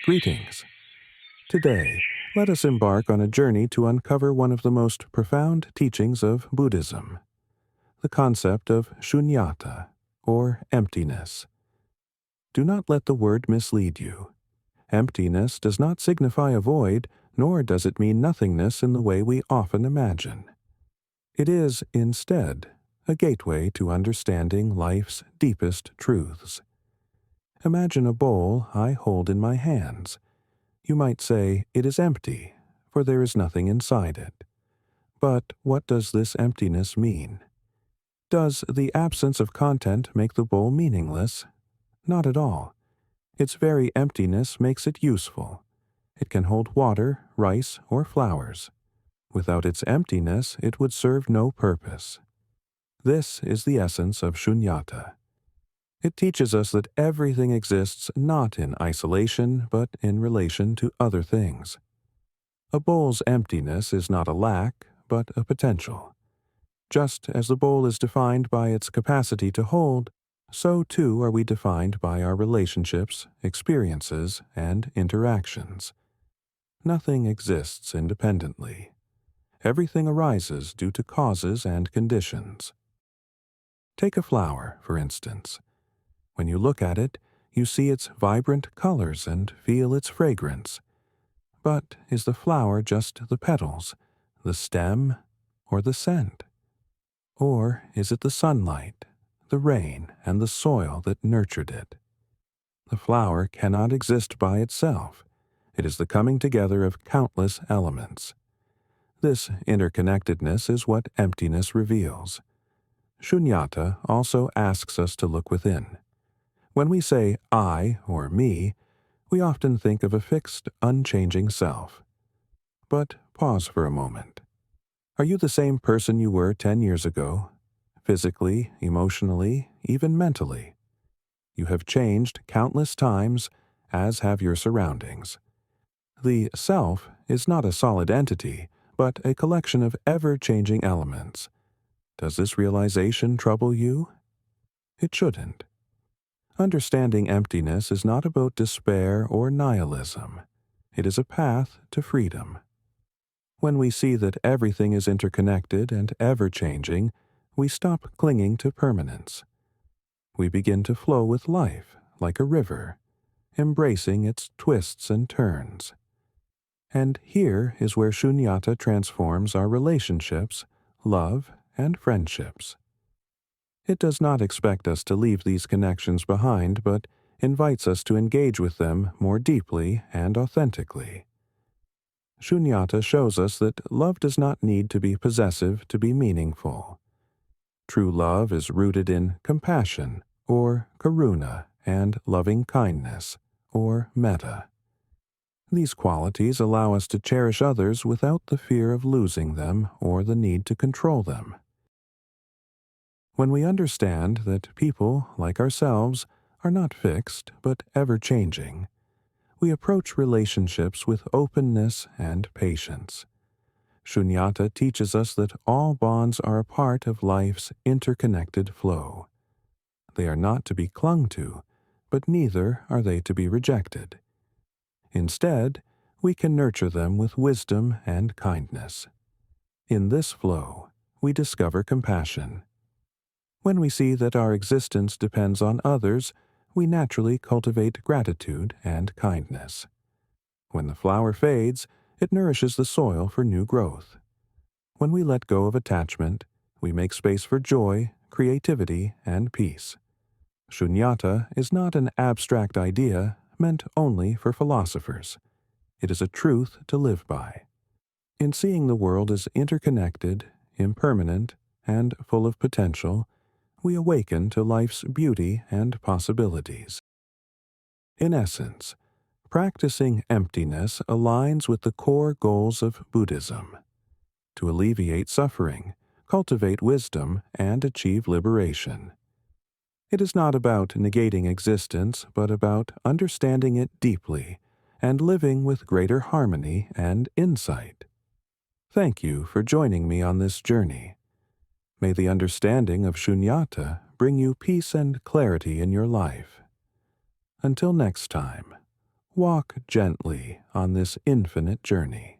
Greetings. Today, let us embark on a journey to uncover one of the most profound teachings of Buddhism, the concept of shunyata, or emptiness. Do not let the word mislead you. Emptiness does not signify a void, nor does it mean nothingness in the way we often imagine. It is, instead, a gateway to understanding life's deepest truths. Imagine a bowl I hold in my hands. You might say it is empty, for there is nothing inside it. But what does this emptiness mean? Does the absence of content make the bowl meaningless? Not at all. Its very emptiness makes it useful. It can hold water, rice, or flowers. Without its emptiness, it would serve no purpose. This is the essence of shunyata. It teaches us that everything exists not in isolation, but in relation to other things. A bowl's emptiness is not a lack, but a potential. Just as the bowl is defined by its capacity to hold, so too are we defined by our relationships, experiences, and interactions. Nothing exists independently. Everything arises due to causes and conditions. Take a flower, for instance. When you look at it, you see its vibrant colors and feel its fragrance. But is the flower just the petals, the stem, or the scent? Or is it the sunlight, the rain, and the soil that nurtured it? The flower cannot exist by itself. It is the coming together of countless elements. This interconnectedness is what emptiness reveals. Shunyata also asks us to look within. When we say I or me, we often think of a fixed, unchanging self. But pause for a moment. Are you the same person you were 10 years ago? Physically, emotionally, even mentally. You have changed countless times, as have your surroundings. The self is not a solid entity, but a collection of ever-changing elements. Does this realization trouble you? It shouldn't. Understanding emptiness is not about despair or nihilism. It is a path to freedom. When we see that everything is interconnected and ever-changing, we stop clinging to permanence. We begin to flow with life like a river, embracing its twists and turns. And here is where shunyata transforms our relationships, love, and friendships. It does not expect us to leave these connections behind, but invites us to engage with them more deeply and authentically. Shunyata shows us that love does not need to be possessive to be meaningful. True love is rooted in compassion, or karuna, and loving kindness, or metta. These qualities allow us to cherish others without the fear of losing them or the need to control them. When we understand that people, like ourselves, are not fixed but ever-changing, we approach relationships with openness and patience. Shunyata teaches us that all bonds are a part of life's interconnected flow. They are not to be clung to, but neither are they to be rejected. Instead, we can nurture them with wisdom and kindness. In this flow, we discover compassion. When we see that our existence depends on others, we naturally cultivate gratitude and kindness. When the flower fades, it nourishes the soil for new growth. When we let go of attachment, we make space for joy, creativity, and peace. Shunyata is not an abstract idea meant only for philosophers. It is a truth to live by. In seeing the world as interconnected, impermanent, and full of potential, we awaken to life's beauty and possibilities. In essence, practicing emptiness aligns with the core goals of Buddhism: to alleviate suffering, cultivate wisdom, and achieve liberation. It is not about negating existence, but about understanding it deeply and living with greater harmony and insight. Thank you for joining me on this journey. May the understanding of shunyata bring you peace and clarity in your life. Until next time, Walk gently on this infinite journey.